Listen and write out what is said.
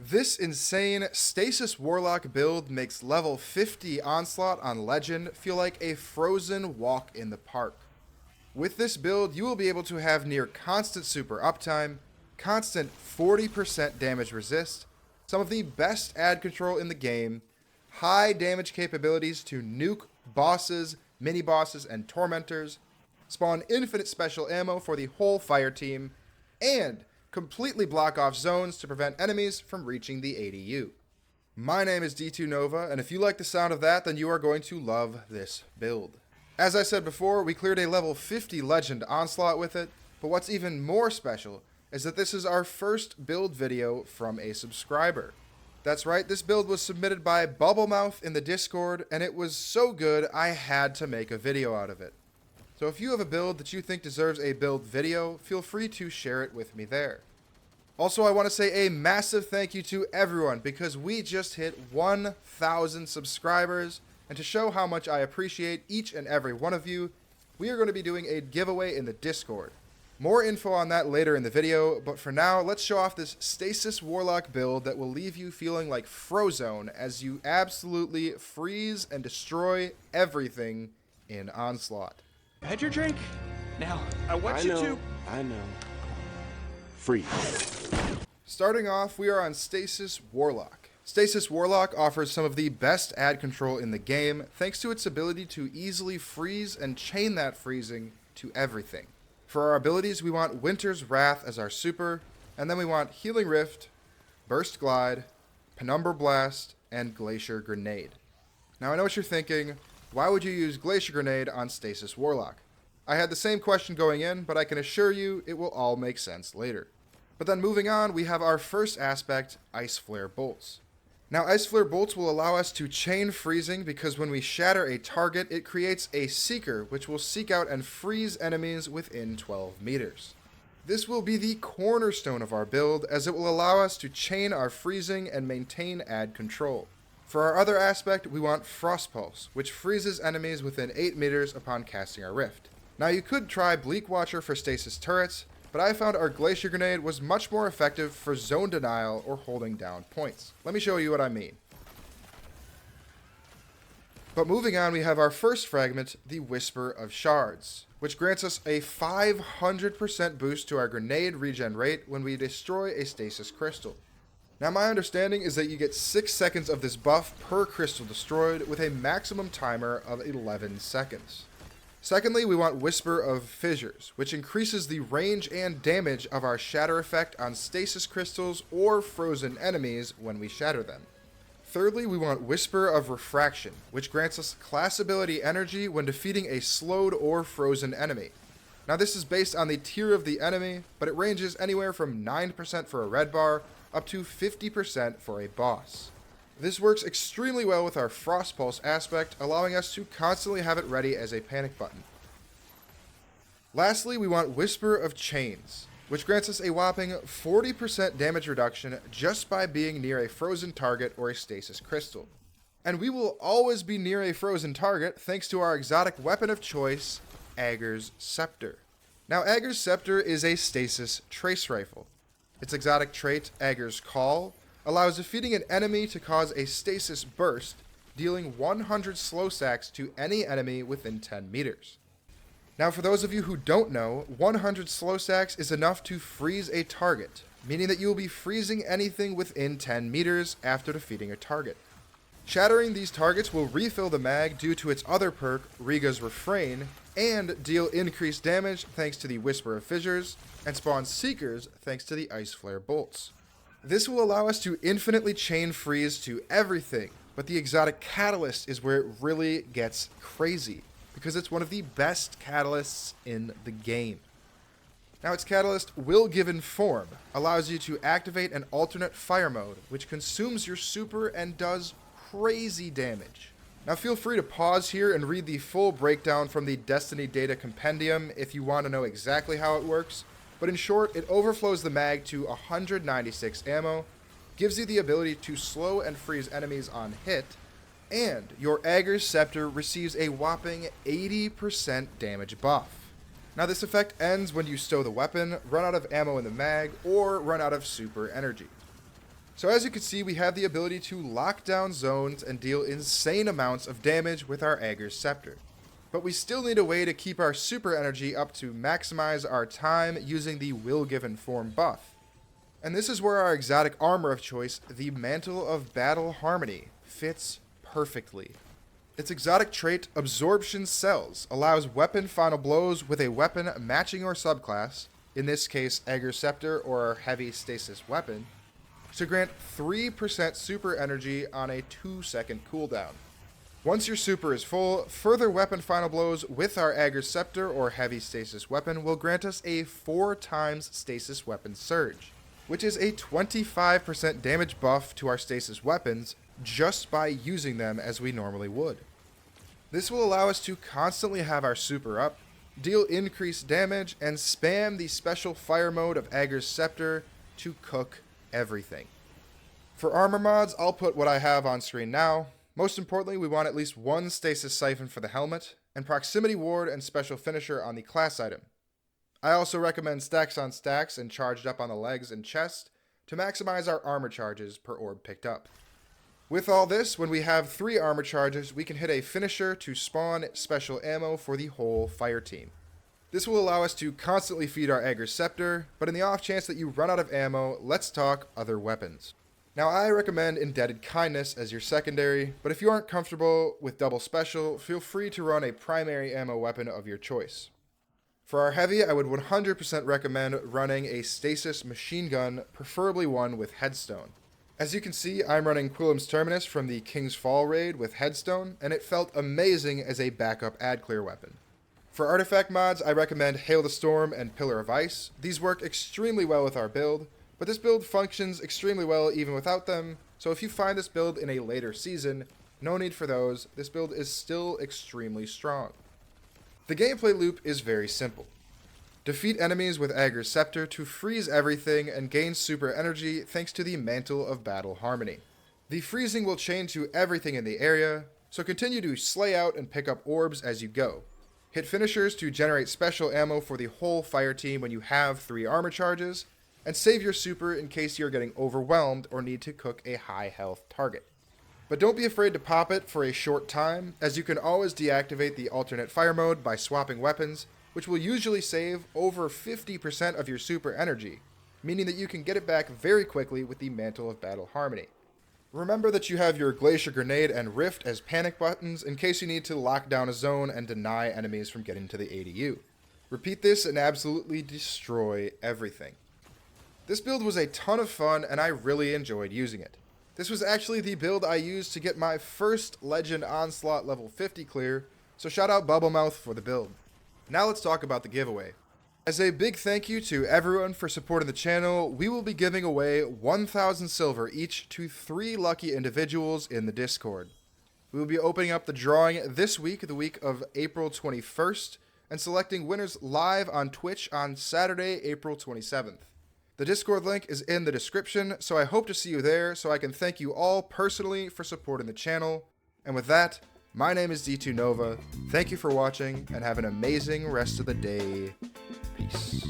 This insane Stasis Warlock build makes level 50 Onslaught on Legend feel like a frozen walk in the park. With this build, you will be able to have near constant super uptime, constant 40% damage resist, some of the best ad control in the game, high damage capabilities to nuke bosses, mini-bosses, and tormentors, spawn infinite special ammo for the whole fire team, and completely block off zones to prevent enemies from reaching the ADU. My name is D2Nova, and if you like the sound of that, then you are going to love this build. As I said before, we cleared a level 50 Legend Onslaught with it, but what's even more special is that this is our first build video from a subscriber. That's right, this build was submitted by Bubblemouth in the Discord, and it was so good I had to make a video out of it. So if you have a build that you think deserves a build video, feel free to share it with me there. Also, I want to say a massive thank you to everyone because we just hit 1,000 subscribers, and to show how much I appreciate each and every one of you, we are going to be doing a giveaway in the Discord. More info on that later in the video, but for now, let's show off this Stasis Warlock build that will leave you feeling like Frozone as you absolutely freeze and destroy everything in Onslaught. Had your drink. Now, I want you to... I know. Freeze. Starting off, we are on Stasis Warlock. Stasis Warlock offers some of the best ad control in the game, thanks to its ability to easily freeze and chain that freezing to everything. For our abilities, we want Winter's Wrath as our super, and then we want Healing Rift, Burst Glide, Penumbra Blast, and Glacier Grenade. Now I know what you're thinking, why would you use Glacier Grenade on Stasis Warlock? I had the same question going in, but I can assure you it will all make sense later. But then moving on, we have our first aspect, Ice Flare Bolts. Now Ice Flare Bolts will allow us to chain freezing because when we shatter a target, it creates a Seeker, which will seek out and freeze enemies within 12 meters. This will be the cornerstone of our build, as it will allow us to chain our freezing and maintain ad control. For our other aspect, we want Frost Pulse, which freezes enemies within 8 meters upon casting our Rift. Now you could try Bleak Watcher for Stasis turrets, but I found our Glacier Grenade was much more effective for zone denial or holding down points. Let me show you what I mean. But moving on, we have our first fragment, the Whisper of Shards, which grants us a 500% boost to our grenade regen rate when we destroy a Stasis Crystal. Now my understanding is that you get 6 seconds of this buff per crystal destroyed with a maximum timer of 11 seconds. Secondly, we want Whisper of Fissures, which increases the range and damage of our shatter effect on stasis crystals or frozen enemies when we shatter them. Thirdly, we want Whisper of Refraction, which grants us class ability energy when defeating a slowed or frozen enemy. Now this is based on the tier of the enemy, but it ranges anywhere from 9% for a red bar up to 50% for a boss. This works extremely well with our Frost Pulse aspect, allowing us to constantly have it ready as a panic button. Lastly, we want Whisper of Chains, which grants us a whopping 40% damage reduction just by being near a frozen target or a stasis crystal. And we will always be near a frozen target thanks to our exotic weapon of choice, Agger's Scepter. Now Agger's Scepter is a stasis trace rifle. Its exotic trait, Agger's Call, allows defeating an enemy to cause a stasis burst, dealing 100 slow stacks to any enemy within 10 meters. Now for those of you who don't know, 100 slow stacks is enough to freeze a target, meaning that you will be freezing anything within 10 meters after defeating a target. Shattering these targets will refill the mag due to its other perk, Riga's Refrain, and deal increased damage thanks to the Whisper of Fissures, and spawn Seekers thanks to the Ice Flare Bolts. This will allow us to infinitely chain freeze to everything, but the exotic catalyst is where it really gets crazy, because it's one of the best catalysts in the game. Now its catalyst, Will Given Form, allows you to activate an alternate fire mode, which consumes your super and does crazy damage. Now feel free to pause here and read the full breakdown from the Destiny Data Compendium if you want to know exactly how it works. But in short, it overflows the mag to 196 ammo, gives you the ability to slow and freeze enemies on hit, and your Agger's Scepter receives a whopping 80% damage buff. Now this effect ends when you stow the weapon, run out of ammo in the mag, or run out of super energy. So as you can see, we have the ability to lock down zones and deal insane amounts of damage with our Aegir's Scepter. But we still need a way to keep our super energy up to maximize our time using the Will Given Form buff. And this is where our exotic armor of choice, the Mantle of Battle Harmony, fits perfectly. Its exotic trait, Absorption Cells, allows weapon final blows with a weapon matching your subclass, in this case Aegir's Scepter or heavy stasis weapon, to grant 3% super energy on a 2-second cooldown. Once your super is full, further weapon final blows with our Aegir's Scepter or heavy stasis weapon will grant us a 4 times stasis weapon surge, which is a 25% damage buff to our stasis weapons just by using them as we normally would. This will allow us to constantly have our super up, deal increased damage, and spam the special fire mode of Aegir's Scepter to cook everything. For armor mods, I'll put what I have on screen now. Most importantly, we want at least one stasis siphon for the helmet, and proximity ward and special finisher on the class item. I also recommend stacks on stacks and charged up on the legs and chest to maximize our armor charges per orb picked up. With all this, when we have 3 armor charges, we can hit a finisher to spawn special ammo for the whole fire team. This will allow us to constantly feed our Aegir's Scepter, but in the off chance that you run out of ammo, let's talk other weapons. Now I recommend Indebted Kindness as your secondary, but if you aren't comfortable with double special, feel free to run a primary ammo weapon of your choice. For our heavy, I would 100% recommend running a stasis machine gun, preferably one with headstone. As you can see, I'm running Quillam's Terminus from the King's Fall raid with headstone, and it felt amazing as a backup ad clear weapon. For artifact mods, I recommend Hail the Storm and Pillar of Ice. These work extremely well with our build, but this build functions extremely well even without them, so if you find this build in a later season, no need for those, this build is still extremely strong. The gameplay loop is very simple. Defeat enemies with Aegir's Scepter to freeze everything and gain super energy thanks to the Mantle of Battle Harmony. The freezing will chain to everything in the area, so continue to slay out and pick up orbs as you go. Hit finishers to generate special ammo for the whole fire team when you have 3 armor charges, and save your super in case you're getting overwhelmed or need to cook a high health target. But don't be afraid to pop it for a short time, as you can always deactivate the alternate fire mode by swapping weapons, which will usually save over 50% of your super energy, meaning that you can get it back very quickly with the Mantle of Battle Harmony. Remember that you have your Glacier Grenade and Rift as panic buttons in case you need to lock down a zone and deny enemies from getting to the ADU. Repeat this and absolutely destroy everything. This build was a ton of fun and I really enjoyed using it. This was actually the build I used to get my first Legend Onslaught level 50 clear, so shout out Bubblemouth for the build. Now let's talk about the giveaway. As a big thank you to everyone for supporting the channel, we will be giving away 1,000 silver each to 3 lucky individuals in the Discord. We will be opening up the drawing this week, the week of April 21st, and selecting winners live on Twitch on Saturday, April 27th. The Discord link is in the description, so I hope to see you there so I can thank you all personally for supporting the channel. And with that, my name is D2 Nova. Thank you for watching and have an amazing rest of the day. Peace.